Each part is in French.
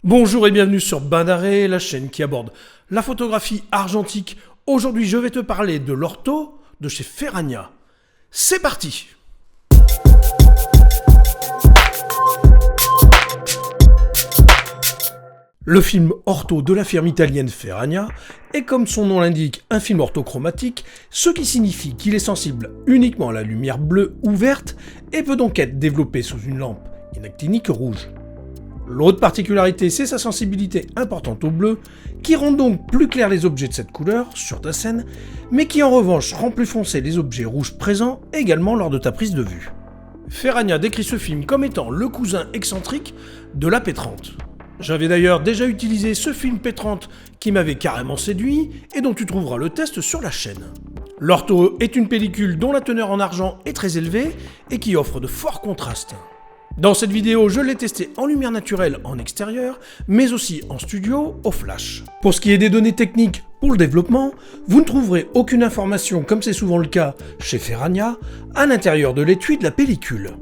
Bonjour et bienvenue sur Bain d'Arrêt, la chaîne qui aborde la photographie argentique. Aujourd'hui, je vais te parler de l'ortho de chez Ferragna. C'est parti! Le film ortho de la firme italienne Ferragna est, comme son nom l'indique, un film orthochromatique, ce qui signifie qu'il est sensible uniquement à la lumière bleue ou verte et peut donc être développé sous une lampe inactinique rouge. L'autre particularité, c'est sa sensibilité importante au bleu, qui rend donc plus clairs les objets de cette couleur sur ta scène, mais qui en revanche rend plus foncé les objets rouges présents également lors de ta prise de vue. Ferragna décrit ce film comme étant le cousin excentrique de la P30. J'avais d'ailleurs déjà utilisé ce film P30 qui m'avait carrément séduit et dont tu trouveras le test sur la chaîne. L'ortho est une pellicule dont la teneur en argent est très élevée et qui offre de forts contrastes. Dans cette vidéo, je l'ai testé en lumière naturelle en extérieur, mais aussi en studio au flash. Pour ce qui est des données techniques pour le développement, vous ne trouverez aucune information, comme c'est souvent le cas chez Ferragna, à l'intérieur de l'étui de la pellicule.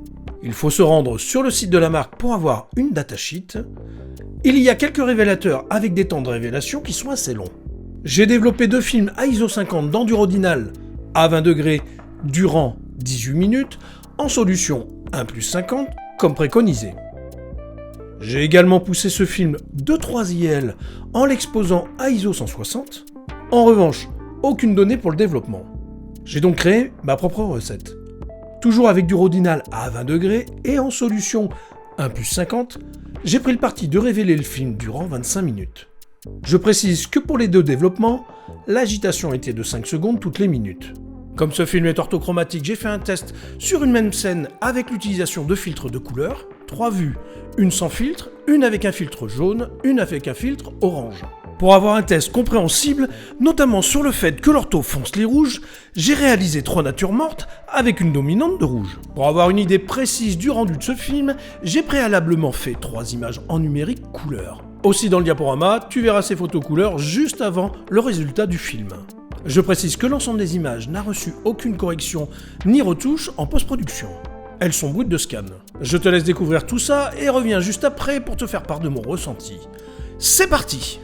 Il faut se rendre sur le site de la marque pour avoir une datasheet. Il y a quelques révélateurs avec des temps de révélation qui sont assez longs. J'ai développé deux films à ISO 50 dans du Rodinal à 20 degrés durant 18 minutes en solution 1+50 comme préconisé. J'ai également poussé ce film de 3 IL en l'exposant à ISO 160. En revanche, aucune donnée pour le développement. J'ai donc créé ma propre recette. Toujours avec du Rodinal à 20 degrés et en solution 1+50, j'ai pris le parti de révéler le film durant 25 minutes. Je précise que pour les deux développements, l'agitation était de 5 secondes toutes les minutes. Comme ce film est orthochromatique, j'ai fait un test sur une même scène avec l'utilisation de filtres de couleurs, 3 vues, une sans filtre, une avec un filtre jaune, une avec un filtre orange. Pour avoir un test compréhensible, notamment sur le fait que l'ortho fonce les rouges, j'ai réalisé 3 natures mortes avec une dominante de rouge. Pour avoir une idée précise du rendu de ce film, j'ai préalablement fait 3 images en numérique couleur. Aussi dans le diaporama, tu verras ces photos couleurs juste avant le résultat du film. Je précise que l'ensemble des images n'a reçu aucune correction ni retouche en post-production. Elles sont brutes de scan. Je te laisse découvrir tout ça et reviens juste après pour te faire part de mon ressenti. C'est parti!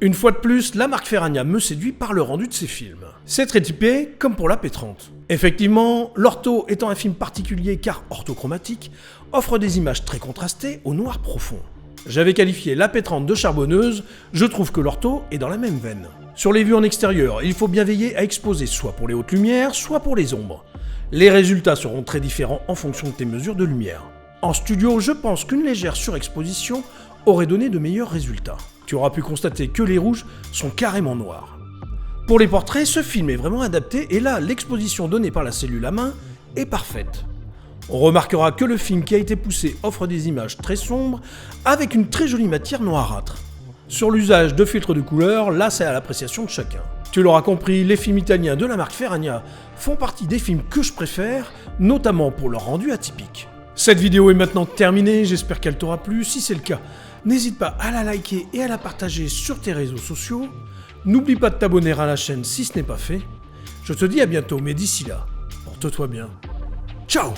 Une fois de plus, la marque Ferragna me séduit par le rendu de ses films. C'est très typé, comme pour la P30. Effectivement, l'ortho étant un film particulier car orthochromatique, offre des images très contrastées au noir profond. J'avais qualifié la P30 de charbonneuse, je trouve que l'ortho est dans la même veine. Sur les vues en extérieur, il faut bien veiller à exposer soit pour les hautes lumières, soit pour les ombres. Les résultats seront très différents en fonction de tes mesures de lumière. En studio, je pense qu'une légère surexposition aurait donné de meilleurs résultats. Tu auras pu constater que les rouges sont carrément noirs. Pour les portraits, ce film est vraiment adapté et là, l'exposition donnée par la cellule à main est parfaite. On remarquera que le film qui a été poussé offre des images très sombres avec une très jolie matière noirâtre. Sur l'usage de filtres de couleur, là c'est à l'appréciation de chacun. Tu l'auras compris, les films italiens de la marque Ferragna font partie des films que je préfère, notamment pour leur rendu atypique. Cette vidéo est maintenant terminée, j'espère qu'elle t'aura plu. Si c'est le cas, n'hésite pas à la liker et à la partager sur tes réseaux sociaux. N'oublie pas de t'abonner à la chaîne si ce n'est pas fait. Je te dis à bientôt, mais d'ici là, porte-toi bien. Ciao!